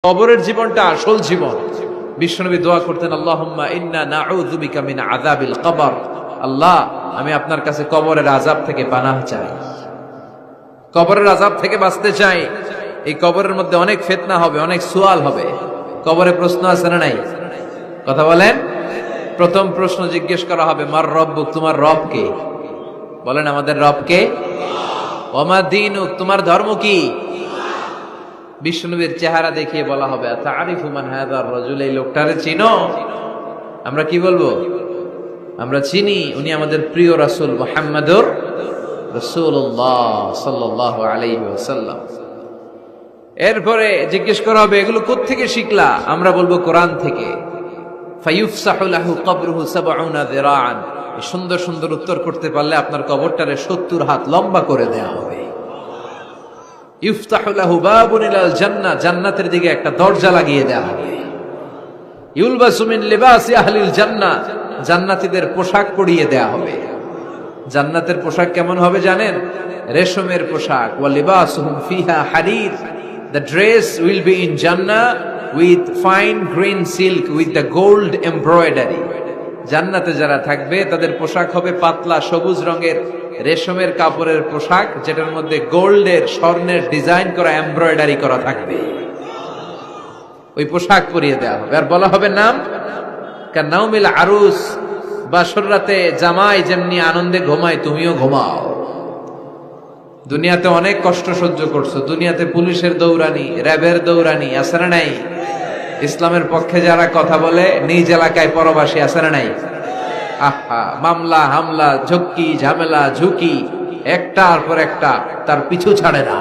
কবরের জীবনটা আসল জীবন। বিশ্বনবী দোয়া করতেন, আল্লাহুম্মা ইন্না নাউযু বিকা মিন আযাবিল কবর। আল্লাহ, আমি আপনার কাছে কবরের আযাব থেকে পানাহ চাই, কবরের আযাব থেকে বাঁচতে চাই। এই কবরের মধ্যে অনেক ফিতনা হবে, অনেক সুয়াল হবে। কবরে প্রশ্ন আছে না নাই? কথা বলেন। প্রথম প্রশ্ন জিজ্ঞেস করা হবে, মার রব্বুক, তোমার রব কে? বলেন, আমাদের রব কে? ওয়া মা দীনুক, তোমার ধর্ম কি? বিশ্বনবীর চেহারা দেখিয়ে বলা হবে, তারিফু মান হাযার রাজুল, এই লোকটারে চিনো? আমরা কি বলবো? আমরা চিনি, উনি আমাদের প্রিয় রাসূল মুহাম্মদুর রাসূলুল্লাহ সাল্লাল্লাহু আলাইহি ওয়াসাল্লাম। এরপরে জিজ্ঞেস করা হবে, এগুলো কোত্থেকে শিখলা? আমরা বলবো, কোরআন থেকে। ফায়ুফসাহু লাহু কবরুহু ৭০ যিরাআন। এই সুন্দর সুন্দর উত্তর করতে পারলে আপনার কবরটারে ৭০ হাত লম্বা করে দেয়া হবে। ইফতাহু লাহু বাবুন ইলাল জান্নাহ, জান্নাতের দিকে একটা দরজা লাগিয়ে দেয়া হবে। ইউলবাসু মিন লিবাসি আহলিল জান্নাহ, জান্নাতীদের পোশাক পরিয়ে দেয়া হবে। জান্নাতের পোশাক কেমন হবে জানেন? রেশমের পোশাক। ওয়া লিবাসুহুম ফিহা হারির, the dress will be in Jannah with fine green silk with the gold embroidery. জান্নাতে যারা থাকবে তাদের পোশাক হবে পাতলা সবুজ রঙের রেশমের কাপড়ের পোশাক, যেটার মধ্যে গোল্ডের, স্বর্ণের ডিজাইন করা, এমব্রয়ডারি করা থাকবে। ওই পোশাক পরিয়ে দেওয়া হবে। আর বলা হবে নাম কান্নাউমিল আরুস, বাসর রাতে জামাই যেমনি আনন্দে ঘুমায় তুমিও ঘুমাও। দুনিয়াতে অনেক কষ্ট সহ্য করছো, দুনিয়াতে পুলিশের দৌড়ানি, র্যাবের দৌড়ানি, আছে না নাই? ইসলামের পক্ষে যারা কথা বলে নিজ এলাকায় পরবাসী, আছে না নাই? আহা, মামলা হামলা, ঝক্কি ঝামেলা ঝুঁকি, একটার পর একটা, তার পিছু ছাড়ে না।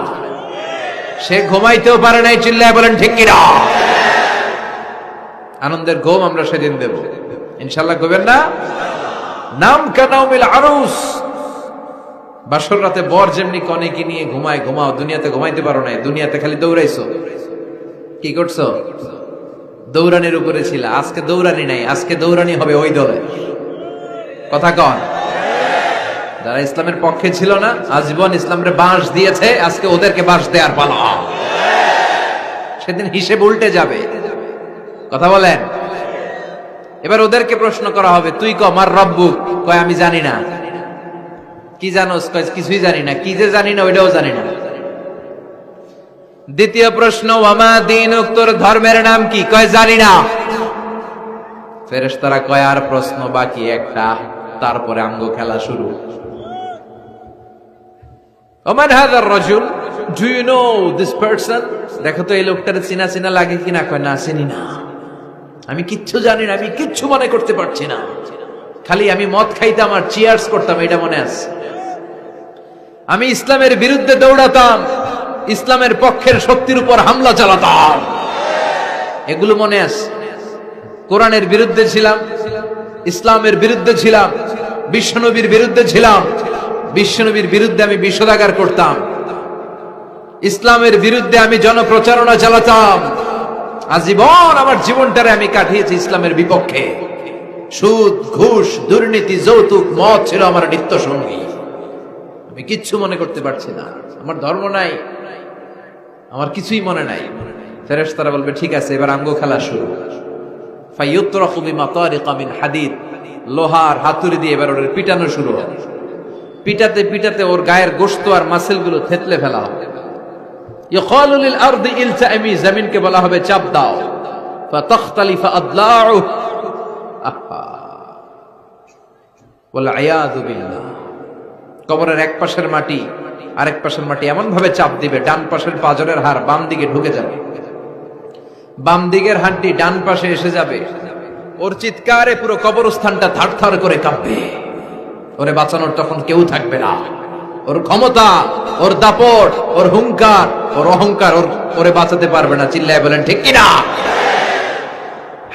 সে ঘুমাইতেও পারে নাই, চিল্লায় বলেন ঠিক কিনা? আনন্দের ঘুম আমরা সেদিন দেব ইনশাআল্লাহ, কইবেন না? নাম কানাউমিল আরুস, বাসর রাতে বর যেমনি কনেকে নিয়ে ঘুমায় ঘুমাও। দুনিয়াতে ঘুমাইতে পারো নাই, দুনিয়াতে খালি দৌড়াইছো। কি করছো? দৌড়ানির উপরে ছিল। আজকে দৌড়ানি নাই, আজকে দৌড়ানি হবে ওই দলে। কথা কন। যারা ইসলামের পক্ষে ছিল না, আজীবন ইসলামের বাঁশ দিয়েছে, আজকে ওদেরকে বাঁশ দেওয়ার পালা। সেদিন হিসেব উল্টে যাবে। কথা বলেন। এবার ওদেরকে প্রশ্ন করা হবে, তুই ক মার রব্বুক? কয় আমি জানি না। কি জানোস? কয় কিছুই জানি না। কি যে জানি না ওইটাও জানি না। দ্বিতীয় প্রশ্ন, ওয়ামা দীনুক, তোর ধর্মের নাম কি? কয় জানি না। ফেরেশতারা কয় আর প্রশ্ন বাকি একটা, তারপরে আমগো খেলা শুরু। ওমান হাযার রাজুল, do you know this person? দেখো তো এই লোকটার চিনা চিনা লাগে কিনা। কয় না, চিনি না, আমি কিচ্ছু জানি না, আমি কিচ্ছু মনে করতে পারছি না। খালি আমি মদ খাইতাম আর চিয়ার্স করতাম, এটা মনে আছে। আমি ইসলামের বিরুদ্ধে দৌড়াতাম, ইসলামের পক্ষের শক্তির উপর হামলা চালাতাম, এগুলো মনে আছে। কোরআনের বিরুদ্ধে ছিলাম, ইসলামের বিরুদ্ধে ছিলাম, বিশ্বনবীর বিরুদ্ধে ছিলাম। বিশ্বনবীর বিরুদ্ধে আমি বিষোদাগার করতাম, ইসলামের বিরুদ্ধে আমি জনপ্রচারণা চালাতাম। আজীবন আমার জীবনটারে আমি কাটিয়েছি ইসলামের বিপক্ষে। সুদ, ঘুষ, দুর্নীতি, যৌতুক, মদ ছিল আমার নিত্য সঙ্গী। আমি কিচ্ছু মনে করতে পারছি না, আমার ধর্ম নাই, আমার কিছুই মনে নাই। ফেরেশতারা বলবে, ঠিক আছে, এবার আঙ্গো খেলা শুরু। ফায়ুতরাকু বিমাতারিকা মিন হাদিদ, লোহার হাতুড়ি দিয়ে এবার ওর পিটানো শুরু হবে। পিটাতে পিটাতে ওর গায়ের গোশত আর মাসেলগুলো থেতলে ফেলা হবে। ইয়কালু লিল আরদি ইলতাইমি, জমিনকে বলা হবে চাপ দাও। ফাতাখতালিফা আদলাউ, আহা ওয়াল আয়াযু বিল্লাহ। কবরের এক পাশের মাটি আরেক পাশের মাটি এমন ভাবে চাপ দিবে, ডান পাশের পাঁজরের হাড় বাম দিকে ঢুকে যাবে, বাম দিকের হাড়টি ডান পাশে এসে যাবে। ওর চিৎকারে পুরো কবরস্থানটা থারথার করে কাঁপবে। ওরে বাঁচানোর তখন কেউ থাকবে না। ওর ক্ষমতা, ওর দাপট, ওর হুঙ্কার, ওর অহংকার ওরে বাঁচাতে পারবে না। চিল্লায় বলেন ঠিক কিনা?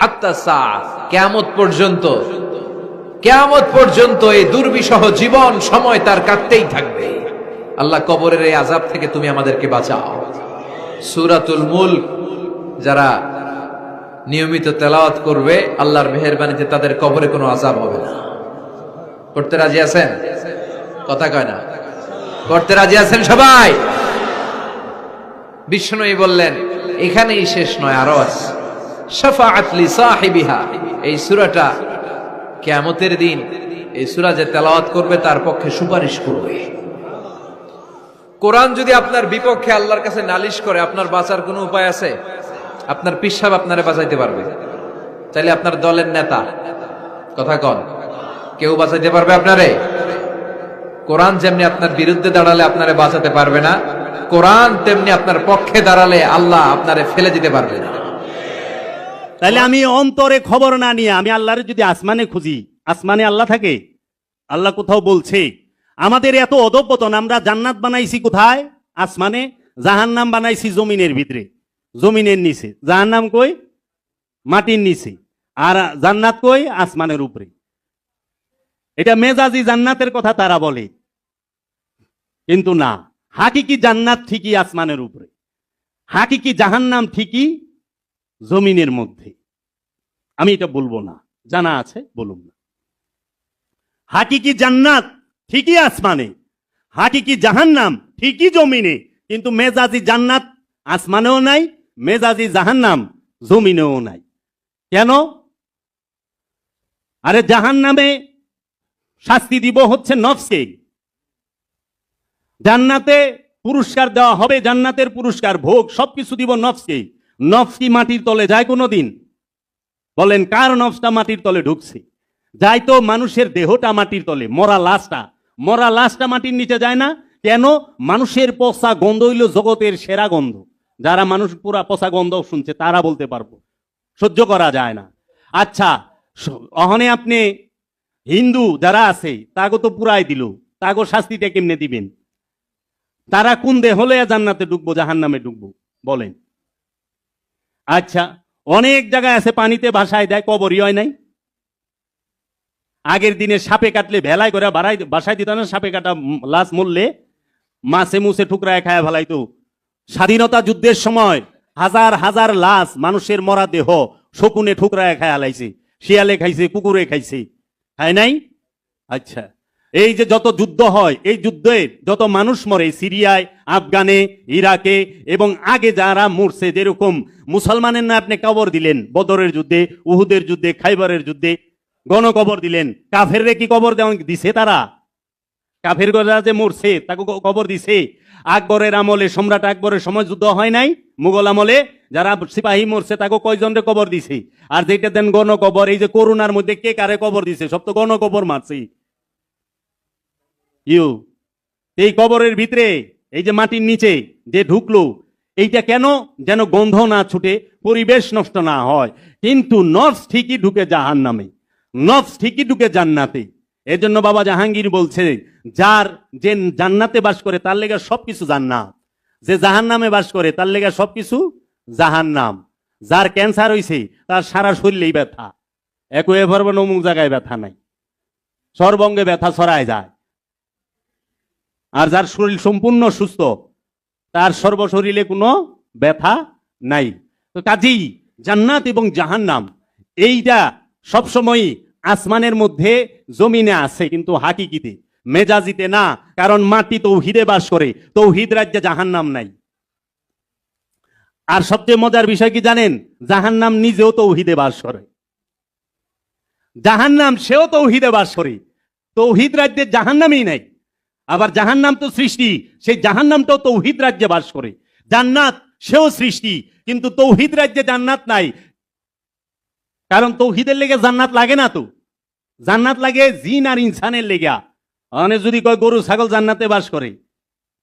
হাত্তা সাআ, কিয়ামত পর্যন্ত, কিয়ামত পর্যন্ত এই দুর্বিষহ জীবন সময় তার কাটতেই থাকবে। আল্লাহ, কবরের এই আযাব থেকে তুমি আমাদেরকে বাঁচাও। সূরাতুল মুলক যারা নিয়মিত তেলাওয়াত করবে, আল্লাহর মেহেরবানিতে তাদের কবরে কোনো আযাব হবে না। করতে রাজি আছেন? কথা কয় না। করতে রাজি আছেন সবাই? বিষ্ণু বললেন, এখানেই শেষ নয়, আরো আছে। শাফাআত লি সাহিবিহা, এই সূরাটা কিয়ামতের দিন এই সূরা যে তেলাওয়াত করবে তার পক্ষে সুপারিশ করবে। কোরআন যদি আপনার বিপক্ষে আল্লাহর কাছে নালিশ করে, আপনার বাঁচার কোনো উপায় আছে? আপনার পীর সাহেব আপনারে বাঁচাইতে পারবে? তাইলে আপনার দলের নেতা, কথা কন, কেউ বাঁচাইতে পারবে আপনারে? কোরআন যেমনি আপনার বিরুদ্ধে দাঁড়ালে আপনারে বাঁচাতে পারবে না, কোরআন তেমনি আপনার পক্ষে দাঁড়ালে আল্লাহ আপনারে ফেলে দিতে পারবে না। তাহলে আমি অন্তরে খবর না নিয়ে আমি আল্লাহর যদি আসমানে খুঁজি, আসমানে আল্লাহ থাকে? আল্লাহ কোথাও বলছে আমাদের এত অধঃপতন, আমরা জান্নাত বানাইছি কোথায়? আসমানে। জাহান্নাম বানাইছি জমিনের ভিতরে, জমিনের নিচে। জাহান্নাম কই? মাটির নিচে। আর জান্নাত কই? আসমানের উপরে। এটা মেজাজি জান্নাতের কথা তারা বলে, কিন্তু না, হাকিকি জান্নাত ঠিকই আসমানের উপরে, হাকিকি জাহান্নাম ঠিকই জমিনের মধ্যে। আমি এটা বলবো না, জানা আছে, বলুন না। হাকিকি জান্নাত ঠিকই আসমানে, হাকিকি জাহান্নাম ঠিকই জমিনে, কিন্তু মেজাজি জান্নাত আসমানেও নাই, মেজাজি জাহান্নাম জমিনেও নাই। কেন? আরে জাহান্নামে শাস্তি দিব হচ্ছে নফসকে, জান্নাতে পুরস্কার দেওয়া হবে, জান্নাতের পুরস্কার ভোগ সবকিছু দিব নফসকে। নফস কি মাটির তলে যায় কোনোদিন? বলেন, কার নফসটা মাটির তলে ঢুকছে? যায় তো মানুষের দেহটা মাটির তলে, মরা লাশটা মাটির নিচে যায় না কেন? মানুষের পচা গন্ধ হইল জগতের সেরা গন্ধ। যারা মানুষ পুরা পচা গন্ধ শুনছে তারা বলতে পারবো, সহ্য করা যায় না। আচ্ছা, অহনে আপনি হিন্দু যারা আছে তাকে তো পুরাই দিল, তাকে শাস্তিটা কেমনে দিবেন? তারা কোন দেহ লইয়া জান্নাতে ঢুকবো, জাহান্নামে ঢুকবো? বলেন। আচ্ছা, অনেক জায়গায় আছে পানিতে ভাসায় দেয়, কবরই হয় নাই। আগের দিনে সাপে কাটলে ভেলাই করে বাসায় দিত না, সাপে কাটা লাশ মরলে মাছে মুছে ঠুকরায় খায় ফেলাইতো। স্বাধীনতা যুদ্ধের সময় হাজার হাজার লাশ, মানুষের মরা দেহ শকুনে ঠুকরায় খায় হালাইছে, শিয়ালে খাইছে, কুকুরে খাইছে, খায় নাই? আচ্ছা, এই যে যত যুদ্ধ হয়, এই যুদ্ধে যত মানুষ মরে, সিরিয়ায়, আফগানে, ইরাকে, এবং আগে যারা মরছে, যেরকম মুসলমানের না আপনি কবর দিলেন বদরের যুদ্ধে, উহুদের যুদ্ধে, খাইবারের যুদ্ধে গণকবর দিলেন, কাফেররে কি কবর দেওয়া দিছে? তারা কাফের যে মরছে তাকে কবর দিছে। আকবরের আমলে, সম্রাট আকবরের সময় যুদ্ধ হয় নাই, মুঘল আমলে যারা সিপাহী মরছে তাকে কয়জনরে কবর দিছে? আর যেটা দেন গণকবর, এই যে করোনার মধ্যে কে কারে কবর দিছে? সব তো গণকবর মারছে। এই কবরের ভিতরে, এই যে মাটির নিচে যে ঢুকলো, এইটা কেন? যেন গন্ধ না ছুটে, পরিবেশ নষ্ট না হয়। কিন্তু নফস ঠিকই ঢুকে জাহান্নামে, নফস ঠিকই ঢুকে জান্নাতে। এজন্য বাবা জাহাঙ্গীর বলছে, যার যে জান্নাতে বাস করে তার লেগে সবকিছু জান্নাত, যে জাহান্নামে বাস করে তার লেগে সবকিছু জাহান্নাম। যার ক্যান্সার হইছে তার সারা শরীরেই ব্যথা, একই ভাবে অমুক জায়গায় ব্যথা নাই, সর্বঙ্গে ব্যথা ছড়ায় যায়। আর যার শরীর সম্পূর্ণ সুস্থ তার সর্বশরীরে কোনো ব্যথা নাই। তো কাজেই জান্নাত এবং জাহান্নাম এইটা সবসময় আসমানের মধ্যে, জমিনে আছে, কিন্তু হাকিকিতে, মেজাজিতে না। কারণ মাটি তৌহিদে বাস করে, তৌহিদ রাজ্যে জাহান্নাম নাই। আর সবচেয়ে মজার বিষয় কি জানেন? জাহান্নাম নিজেও তৌহিদে বাস করে, জাহান্নাম সেও তৌহিদে বাস করে, তৌহিদ রাজ্যে জাহান্নামই নাই। আবার জাহান্নাম তো সৃষ্টি, সেই জাহান্নামটাও তৌহিদ রাজ্যে বাস করে। জান্নাত সেও সৃষ্টি, কিন্তু তৌহিদ রাজ্যে জান্নাত নাই। কারণ তৌহিদের লেগে জান্নাত লাগে না, তো জান্নাত লাগে জিন আর ইনসানের লেগা। মানে যদি কয় গরু ছাগল জান্নাতে বাস করে,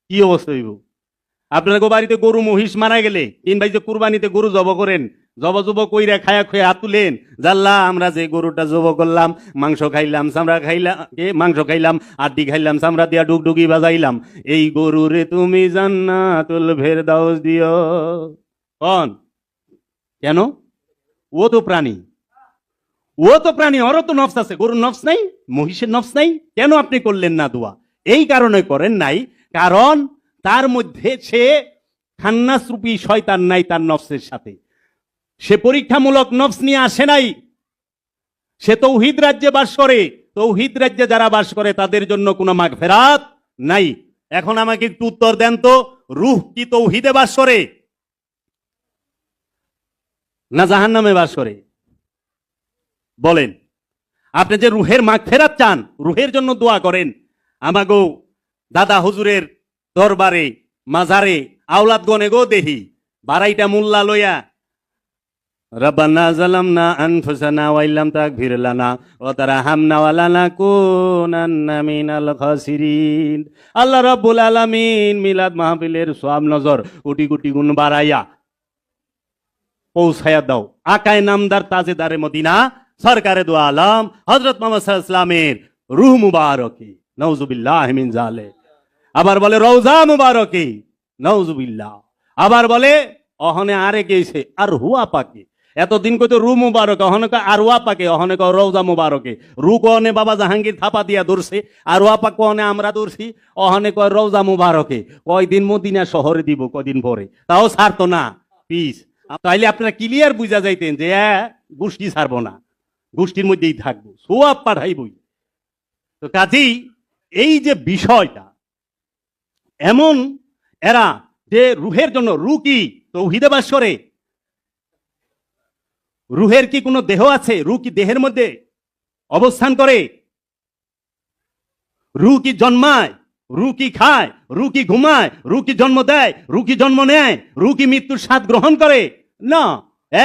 কি অবস্থা হইব? আপনার বাড়িতে গরু মহিষ মারা গেলে, কিংবা যে কুরবানিতে গরু জব করেন, জব কইরা খায়া খুঁয়ে হাত তুলেন, জাল্লা আমরা যে গরুটা জব করলাম, মাংস খাইলাম, চামড়া খাইলাম, মাংস খাইলাম, আড্ডি খাইলাম, চামড়া দিয়া ডুগডুগি বাজাইলাম, এই গরুরে তুমি জান্নাতুল ফেরদাউস দিও। কন কেন? ও তো প্রাণী, ও তো প্রাণী, ওরও তো নফস আছে। গরুর নফস নাই, মহিষের নফস নাই, কেন আপনি করলেন না দোয়া? এই কারণে করেন নাই, কারণ তার মধ্যে সে খান্নাস রূপী শয়তান নাই তার নফসের সাথে। সে পরীক্ষামূলক নফস নিয়ে আসে নাই, সে তৌহিদ রাজ্যে বাস করে। তৌহিদ রাজ্যে যারা বাস করে তাদের জন্য কোনো মাগফিরাত নাই। এখন আমাকে একটু উত্তর দেন তো, রূহ কি তৌহিদে বাস করে? না জাহান্নামে বাস করে? বলেন। আপনি যে রুহের মাগফিরাত চান, রুহের জন্য দোয়া করেন, আমাগো দাদা হুজুরের দরবারে মাজারে আওলাদ গনে গো দেহি বারাইটা মুল্লা লইয়া রব্বানা যালামনা আনফুসানা ওয়া ইল্লাম তাগফির লানা ওয়া তারহামনা ওয়া লানাকুনান্না মিনাল খাসিরিন। আল্লাহ রাব্বুল আলামিন মিলাদ মাহফিলের সওয়াব নজর কোটি কোটি গুণ বাড়াইয়া পৌঁছায়া দাও আকায় নামদার তাজেদারে মদিনা সরকারে দু আলম হযরত মুহাম্মদ সাল্লাল্লাহু আলাইহি ওয়াসাল্লামের রূহ মুবারকে, নাউজুবিল্লাহ মিন যালিক। আবার বলে রওজা মুবারকে, নাউজুবিল্লাহ। আবার বলে অহনে আরে গেছে আর হুয়া পাকে, এতদিন কইতো রু মুবারক, অহনে কয় আরওয়া পাকে, অহনে কয় রওজা মুবারকে। রু কোনে বাবা জাহাঙ্গীর থাপা দিয়া দূরছে, আরওয়া পাক কোনে আমরা দূরছি, অহনে কয় রওজা মুবারকে। কয়দিন মদিনা শহরে দিব কয়দিন পরে, তাও ছাড়তো না পিস। তাইলে আপনারা ক্লিয়ার বুঝা যাইতেন যে গোষ্ঠী ছাড়বো না, গোষ্ঠীর মধ্যেই থাকবো, সোয়াব পাঠাইবই। তো কাজেই এই যে বিষয়টা এমন, এরা যে রুহের জন্য, রু কি তৌহিদে বাস করে? রুহের কি কোনো দেহ আছে? রু কি দেহের মধ্যে অবস্থান করে? রু কি জন্মায়? রু কি খায়? রু কি ঘুমায়? রু কি জন্ম দেয়? রু কি জন্ম নেয়? রু কি মৃত্যুর স্বাদ গ্রহণ করে? না,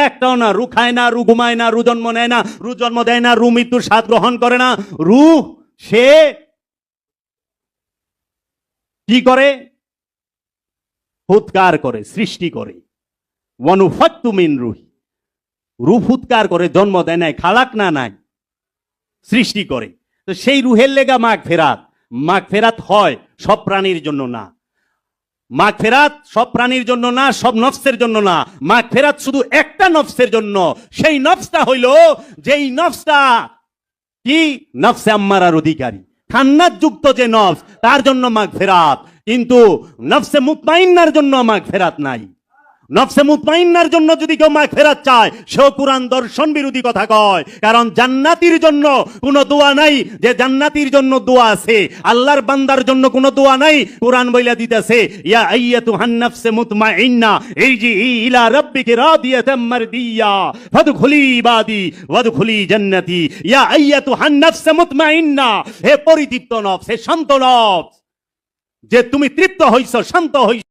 একটাও না। রু খায় না, রু ঘুমায় না, রু জন্ম নেয় না, রু জন্ম দেয় না, রু মৃত্যুর স্বাদ গ্রহণ করে না। রু সে কি করে? ফুৎকার করে, সৃষ্টি করে। ওয়ানুফাক্তু মিন রুহি, রু ফুৎকার করে, জন্ম দেয় নাই, খালাক না নাই, সৃষ্টি করে। তো সেই রুহের লেগা মাগফিরাত। মাগফিরাত হয় সব প্রাণীর জন্য না, মাগফিরাত সব প্রাণীর জন্য না, সব নফসের জন্য না। মাগফিরাত শুধু একটা নফসের জন্য। সেই নফসটা হইল, যেই নফসটা কি নফসে আম্মারার অধিকারী, খান্নাত যুক্ত যে নফস, তার জন্য মাগফিরাত। কিন্তু নফসে মুতমাইন্নার জন্য মাগফিরাত নাই। নফসে মুতমাইন্নার জন্য যদি কেউ মাগফিরাত চায়, সেও কুরআন দর্শন বিরোধী কথা কয়। কারণ জান্নাতীর জন্য কোনো দোয়া নাই যে জান্নাতীর জন্য দোয়া আছে, আল্লাহর বান্দার জন্য কোনো দোয়া নাই। কুরআন বইলা দিতেছে, ইয়া আইয়াতুহান নাফসে মুতমাইন্না ইরজিই ইলা রাব্বিকি রাদিয়াতাম মারদিয়া ফাদখুলি ইবাদি ওয়াদখুলি জান্নাতি। ইয়া আইয়াতুহান নাফসে মুতমাইন্না, হে পরিতৃপ্ত নফস, হে শান্ত নফস, যে তুমি তৃপ্ত হইছো, শান্ত হইছো,